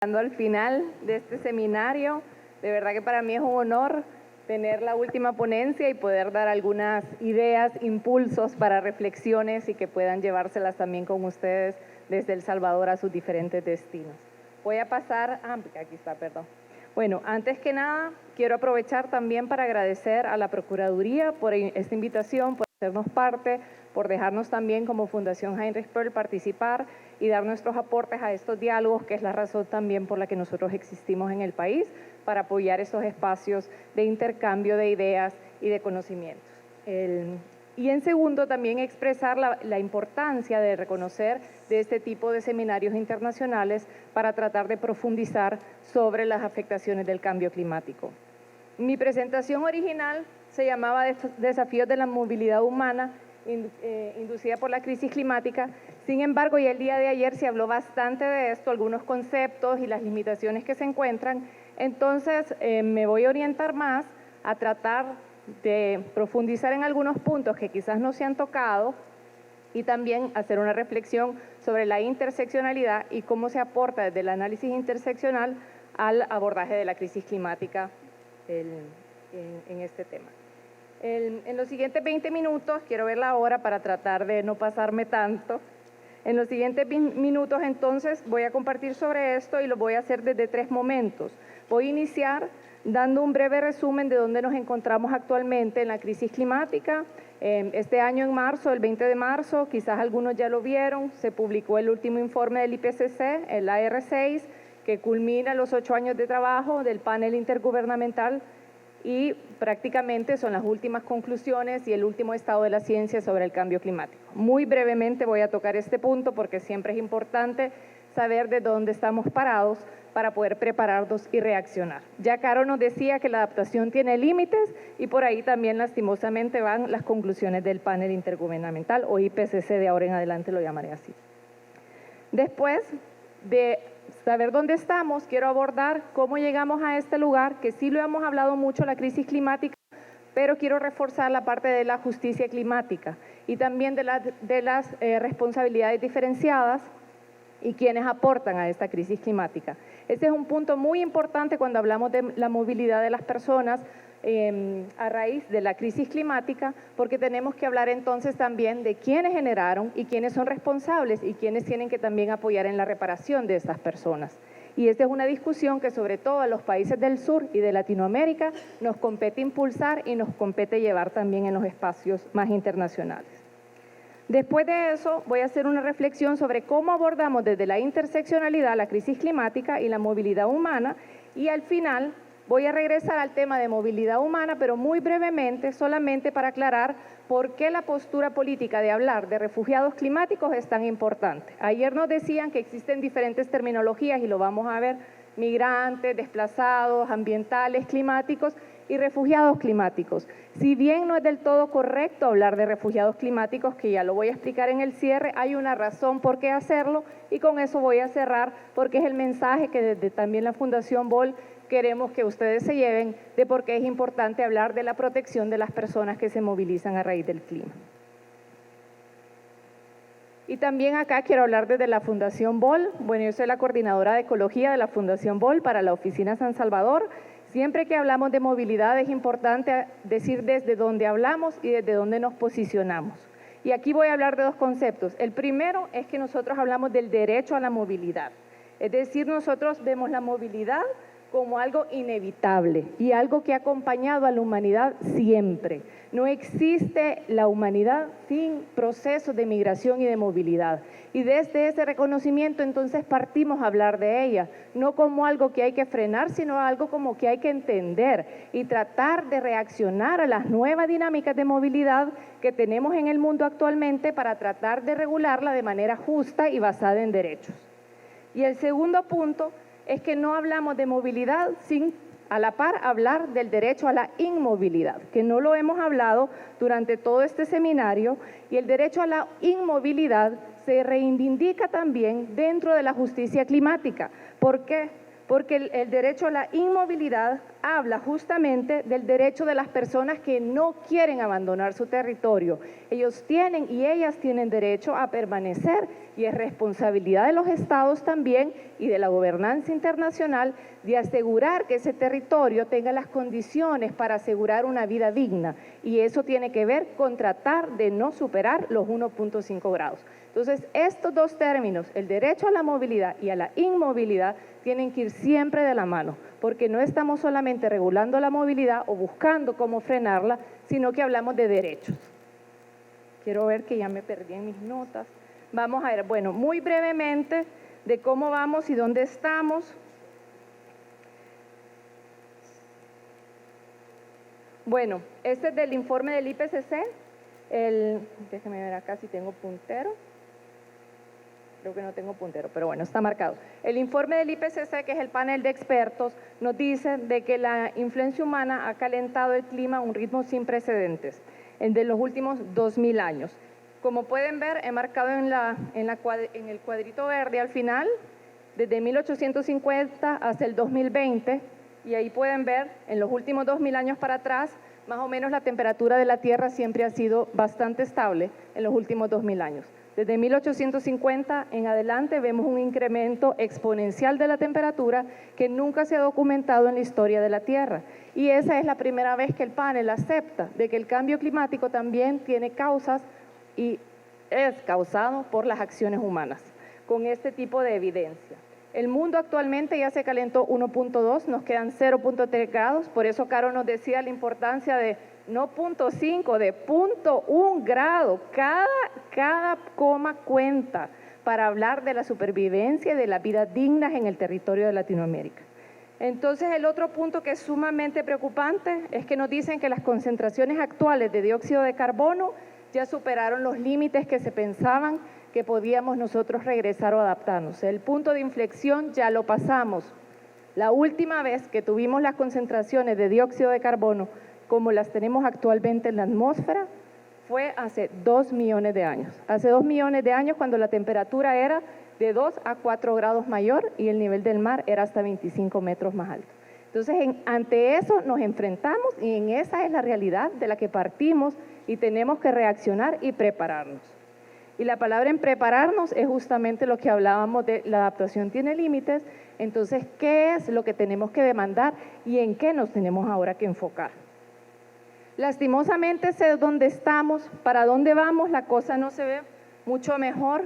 Al final de este seminario, de verdad que para mí es un honor tener la última ponencia y poder dar algunas ideas, impulsos para reflexiones y que puedan llevárselas también con ustedes desde El Salvador a sus diferentes destinos. Voy a pasar, aquí está, perdón. Bueno, antes que nada, quiero aprovechar también para agradecer a la Procuraduría por esta invitación, por hacernos parte, por dejarnos también como Fundación Heinrich Böll participar y dar nuestros aportes a estos diálogos, que es la razón también por la que nosotros existimos en el país, para apoyar esos espacios de intercambio de ideas y de conocimientos. Y en segundo, también expresar la importancia de reconocer de este tipo de seminarios internacionales para tratar de profundizar sobre las afectaciones del cambio climático. Mi presentación original se llamaba Desafíos de la movilidad humana inducida por la crisis climática. Sin embargo, ya el día de ayer se habló bastante de esto, algunos conceptos y las limitaciones que se encuentran. Entonces, me voy a orientar más a tratar de profundizar en algunos puntos que quizás no se han tocado y también hacer una reflexión sobre la interseccionalidad y cómo se aporta desde el análisis interseccional al abordaje de la crisis climática en este tema. En los siguientes 20 minutos, quiero ver la hora para tratar de no pasarme tanto. En los siguientes minutos, entonces, voy a compartir sobre esto y lo voy a hacer desde 3 momentos. Voy a iniciar dando un breve resumen de dónde nos encontramos actualmente en la crisis climática. Este año en marzo, el 20 de marzo, quizás algunos ya lo vieron, se publicó el último informe del IPCC, el AR6, que culmina los 8 años de trabajo del panel intergubernamental y prácticamente son las últimas conclusiones y el último estado de la ciencia sobre el cambio climático. Muy brevemente voy a tocar este punto porque siempre es importante saber de dónde estamos parados para poder prepararnos y reaccionar. Ya Caro nos decía que la adaptación tiene límites y por ahí también lastimosamente van las conclusiones del panel intergubernamental o IPCC, de ahora en adelante lo llamaré así. Después de saber dónde estamos, quiero abordar cómo llegamos a este lugar, que sí lo hemos hablado mucho, la crisis climática, pero quiero reforzar la parte de la justicia climática y también de las responsabilidades diferenciadas y quienes aportan a esta crisis climática. Este es un punto muy importante cuando hablamos de la movilidad de las personas a raíz de la crisis climática, porque tenemos que hablar entonces también de quiénes generaron y quiénes son responsables y quiénes tienen que también apoyar en la reparación de estas personas. Y esta es una discusión que sobre todo a los países del sur y de Latinoamérica nos compete impulsar y nos compete llevar también en los espacios más internacionales. Después de eso, voy a hacer una reflexión sobre cómo abordamos desde la interseccionalidad la crisis climática y la movilidad humana, y al final voy a regresar al tema de movilidad humana, pero muy brevemente, solamente para aclarar por qué la postura política de hablar de refugiados climáticos es tan importante. Ayer nos decían que existen diferentes terminologías y lo vamos a ver: migrantes, desplazados, ambientales, climáticos y refugiados climáticos. Si bien no es del todo correcto hablar de refugiados climáticos, que ya lo voy a explicar en el cierre, hay una razón por qué hacerlo y con eso voy a cerrar, porque es el mensaje que desde también la Fundación Böll queremos que ustedes se lleven de por qué es importante hablar de la protección de las personas que se movilizan a raíz del clima. Y también acá quiero hablar desde la Fundación Böll. Bueno, yo soy la coordinadora de ecología de la Fundación Böll para la Oficina San Salvador. Siempre que hablamos de movilidad es importante decir desde dónde hablamos y desde dónde nos posicionamos. Y aquí voy a hablar de 2 conceptos. El primero es que nosotros hablamos del derecho a la movilidad. Es decir, nosotros vemos la movilidad como algo inevitable y algo que ha acompañado a la humanidad siempre. No existe la humanidad sin procesos de migración y de movilidad. Y desde ese reconocimiento entonces partimos a hablar de ella, no como algo que hay que frenar, sino algo como que hay que entender y tratar de reaccionar a las nuevas dinámicas de movilidad que tenemos en el mundo actualmente para tratar de regularla de manera justa y basada en derechos. Y el segundo punto es que no hablamos de movilidad sin a la par hablar del derecho a la inmovilidad, que no lo hemos hablado durante todo este seminario, y el derecho a la inmovilidad se reivindica también dentro de la justicia climática. ¿Por qué? porque el derecho a la inmovilidad habla justamente del derecho de las personas que no quieren abandonar su territorio. Ellos tienen y ellas tienen derecho a permanecer y es responsabilidad de los estados también y de la gobernanza internacional de asegurar que ese territorio tenga las condiciones para asegurar una vida digna, y eso tiene que ver con tratar de no superar los 1.5 grados. Entonces, estos dos términos, el derecho a la movilidad y a la inmovilidad, tienen que ir siempre de la mano, porque no estamos solamente regulando la movilidad o buscando cómo frenarla, sino que hablamos de derechos. Quiero ver que ya me perdí en mis notas. Vamos a ver, bueno, muy brevemente de cómo vamos y dónde estamos. Bueno, este es del informe del IPCC. Déjeme ver acá si tengo puntero. Creo que no tengo puntero, pero bueno, está marcado. El informe del IPCC, que es el panel de expertos, nos dice de que la influencia humana ha calentado el clima a un ritmo sin precedentes de los últimos 2000 años. Como pueden ver, he marcado en el cuadrito verde al final, desde 1850 hasta el 2020, y ahí pueden ver, en los últimos 2000 años para atrás, más o menos la temperatura de la Tierra siempre ha sido bastante estable en los últimos 2000 años. Desde 1850 en adelante vemos un incremento exponencial de la temperatura que nunca se ha documentado en la historia de la Tierra. Y esa es la primera vez que el panel acepta de que el cambio climático también tiene causas y es causado por las acciones humanas, con este tipo de evidencia. El mundo actualmente ya se calentó 1.2, nos quedan 0.3 grados, por eso Caro nos decía la importancia de no 0.5, de 0.1 grado, cada coma cuenta para hablar de la supervivencia y de las vidas dignas en el territorio de Latinoamérica. Entonces, el otro punto que es sumamente preocupante es que nos dicen que las concentraciones actuales de dióxido de carbono ya superaron los límites que se pensaban que podíamos nosotros regresar o adaptarnos. El punto de inflexión ya lo pasamos. La última vez que tuvimos las concentraciones de dióxido de carbono como las tenemos actualmente en la atmósfera fue hace 2 millones de años. Hace 2 millones de años, cuando la temperatura era de 2 a 4 grados mayor y el nivel del mar era hasta 25 metros más alto. Entonces, ante eso nos enfrentamos y en esa es la realidad de la que partimos y tenemos que reaccionar y prepararnos. Y la palabra en prepararnos es justamente lo que hablábamos de la adaptación tiene límites. Entonces, ¿qué es lo que tenemos que demandar y en qué nos tenemos ahora que enfocar? Lastimosamente sé dónde estamos, para dónde vamos, la cosa no se ve mucho mejor.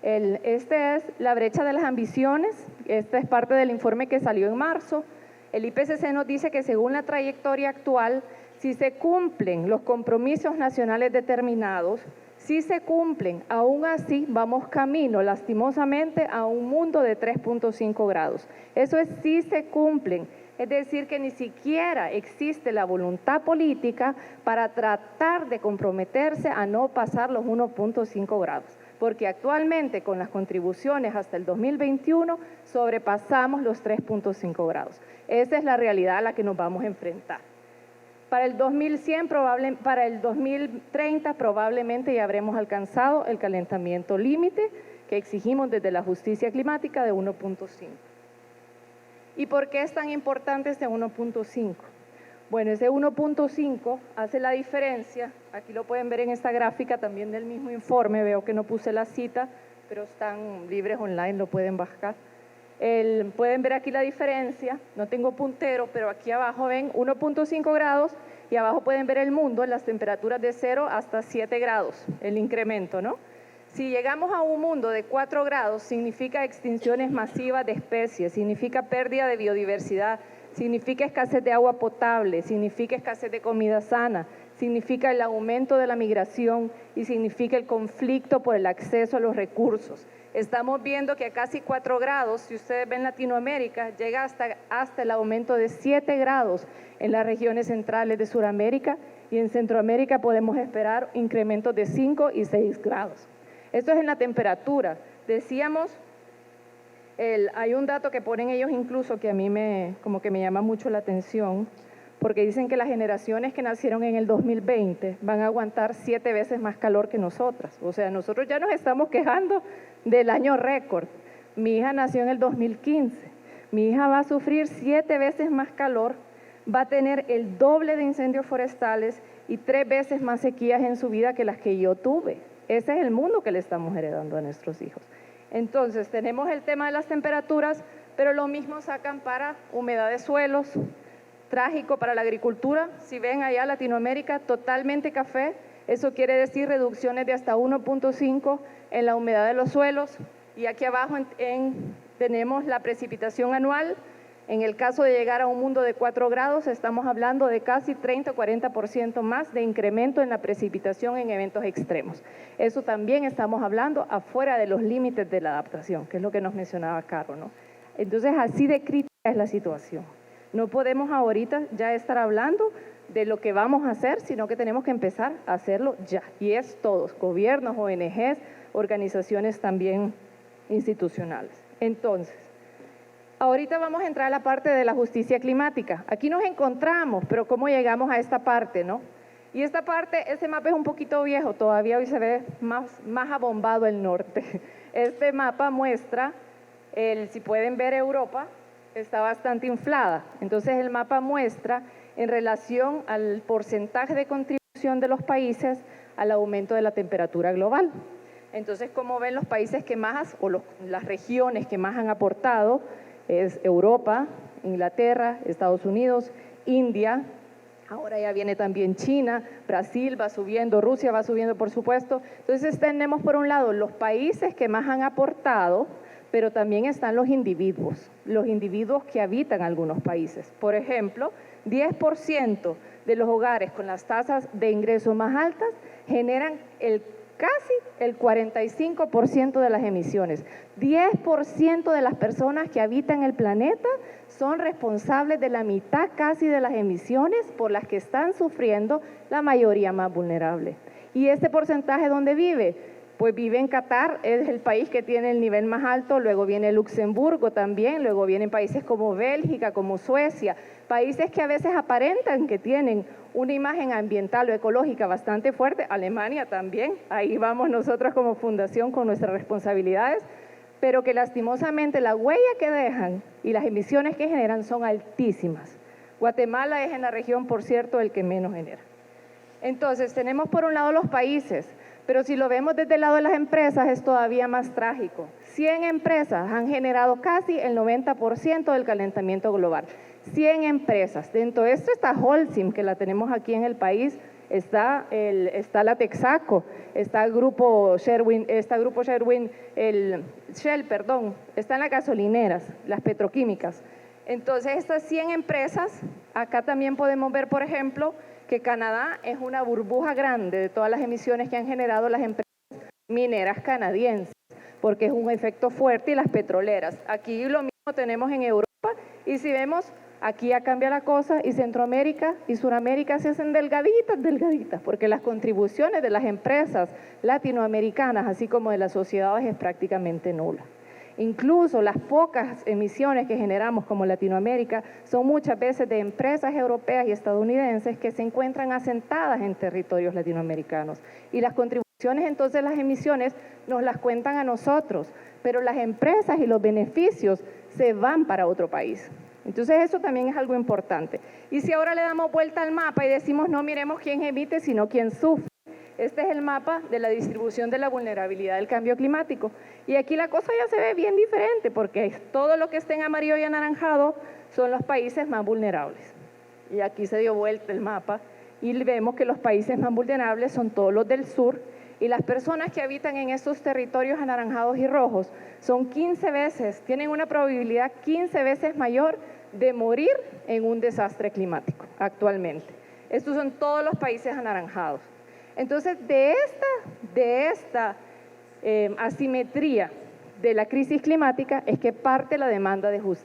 Esta es la brecha de las ambiciones, esta es parte del informe que salió en marzo. El IPCC nos dice que según la trayectoria actual, si se cumplen los compromisos nacionales determinados, si se cumplen, aún así vamos camino, lastimosamente, a un mundo de 3.5 grados. Eso es si se cumplen. Es decir, que ni siquiera existe la voluntad política para tratar de comprometerse a no pasar los 1.5 grados, porque actualmente con las contribuciones hasta el 2021 sobrepasamos los 3.5 grados. Esa es la realidad a la que nos vamos a enfrentar. Para el 2030 probablemente ya habremos alcanzado el calentamiento límite que exigimos desde la justicia climática de 1.5. ¿Y por qué es tan importante este 1.5? Bueno, ese 1.5 hace la diferencia, aquí lo pueden ver en esta gráfica también del mismo informe, veo que no puse la cita, pero están libres online, lo pueden bajar. Pueden ver aquí la diferencia, no tengo puntero, pero aquí abajo ven 1.5 grados y abajo pueden ver el mundo en las temperaturas de 0 hasta 7 grados, el incremento, ¿no? Si llegamos a un mundo de 4 grados, significa extinciones masivas de especies, significa pérdida de biodiversidad, significa escasez de agua potable, significa escasez de comida sana, significa el aumento de la migración y significa el conflicto por el acceso a los recursos. Estamos viendo que a casi 4 grados, si ustedes ven Latinoamérica, llega hasta el aumento de 7 grados en las regiones centrales de Sudamérica y en Centroamérica podemos esperar incrementos de 5 y 6 grados. Esto es en la temperatura. Decíamos, hay un dato que ponen ellos incluso que a mí como que me llama mucho la atención, porque dicen que las generaciones que nacieron en el 2020 van a aguantar 7 veces más calor que nosotras. O sea, nosotros ya nos estamos quejando del año récord, Mi hija nació en el 2015. Mi hija va a sufrir 7 veces más calor, va a tener el doble de incendios forestales y 3 veces más sequías en su vida que las que yo tuve. Ese es el mundo que le estamos heredando a nuestros hijos. Entonces, tenemos el tema de las temperaturas, pero lo mismo sacan para humedad de suelos, trágico para la agricultura. Si ven allá Latinoamérica, totalmente café, eso quiere decir reducciones de hasta 1.5 en la humedad de los suelos. Y aquí abajo tenemos la precipitación anual. En el caso de llegar a un mundo de 4 grados, estamos hablando de casi 30 o 40% más de incremento en la precipitación en eventos extremos. Eso también estamos hablando afuera de los límites de la adaptación, que es lo que nos mencionaba Caro, ¿no? Entonces, así de crítica es la situación. No podemos ahorita ya estar hablando de lo que vamos a hacer, sino que tenemos que empezar a hacerlo ya. Y es todos, gobiernos, ONGs, organizaciones también institucionales. Entonces, ahorita vamos a entrar a la parte de la justicia climática. Aquí nos encontramos, pero ¿cómo llegamos a esta parte, no? Y esta parte, este mapa es un poquito viejo, todavía hoy se ve más abombado el norte. Este mapa muestra, si pueden ver Europa, está bastante inflada. Entonces el mapa muestra en relación al porcentaje de contribución de los países al aumento de la temperatura global. Entonces, como ven, los países que más, o las regiones que más han aportado es Europa, Inglaterra, Estados Unidos, India, ahora ya viene también China, Brasil va subiendo, Rusia va subiendo, por supuesto. Entonces tenemos por un lado los países que más han aportado, pero también están los individuos que habitan algunos países. Por ejemplo, 10% de los hogares con las tasas de ingreso más altas generan casi el 45% de las emisiones. 10% de las personas que habitan el planeta son responsables de la mitad casi de las emisiones por las que están sufriendo la mayoría más vulnerable. ¿Y este porcentaje dónde vive? Pues vive en Qatar, es el país que tiene el nivel más alto, luego viene Luxemburgo también, luego vienen países como Bélgica, como Suecia, países que a veces aparentan que tienen una imagen ambiental o ecológica bastante fuerte, Alemania también, ahí vamos nosotros como fundación con nuestras responsabilidades, pero que lastimosamente la huella que dejan y las emisiones que generan son altísimas. Guatemala es en la región, por cierto, el que menos genera. Entonces, tenemos por un lado los países, pero si lo vemos desde el lado de las empresas es todavía más trágico. 100 empresas han generado casi el 90% del calentamiento global. 100 empresas. Dentro de esto está Holcim, que la tenemos aquí en el país, está la Texaco, está el grupo Sherwin, Shell, están las gasolineras, las petroquímicas. Entonces, estas 100 empresas, acá también podemos ver, por ejemplo, que Canadá es una burbuja grande de todas las emisiones que han generado las empresas mineras canadienses, porque es un efecto fuerte, y las petroleras. Aquí lo mismo tenemos en Europa, y si vemos, aquí ya cambia la cosa, y Centroamérica y Suramérica se hacen delgaditas, porque las contribuciones de las empresas latinoamericanas, así como de las sociedades, es prácticamente nula. Incluso las pocas emisiones que generamos como Latinoamérica son muchas veces de empresas europeas y estadounidenses que se encuentran asentadas en territorios latinoamericanos. Y las contribuciones, entonces las emisiones nos las cuentan a nosotros, pero las empresas y los beneficios se van para otro país. Entonces eso también es algo importante. Y si ahora le damos vuelta al mapa y decimos no miremos quién emite, sino quién sufre. Este es el mapa de la distribución de la vulnerabilidad del cambio climático. Y aquí la cosa ya se ve bien diferente, porque todo lo que está en amarillo y anaranjado son los países más vulnerables. Y aquí se dio vuelta el mapa y vemos que los países más vulnerables son todos los del sur, y las personas que habitan en estos territorios anaranjados y rojos son 15 veces, tienen una probabilidad 15 veces mayor de morir en un desastre climático actualmente. Estos son todos los países anaranjados. Entonces, de esta asimetría de la crisis climática es que parte la demanda de justicia.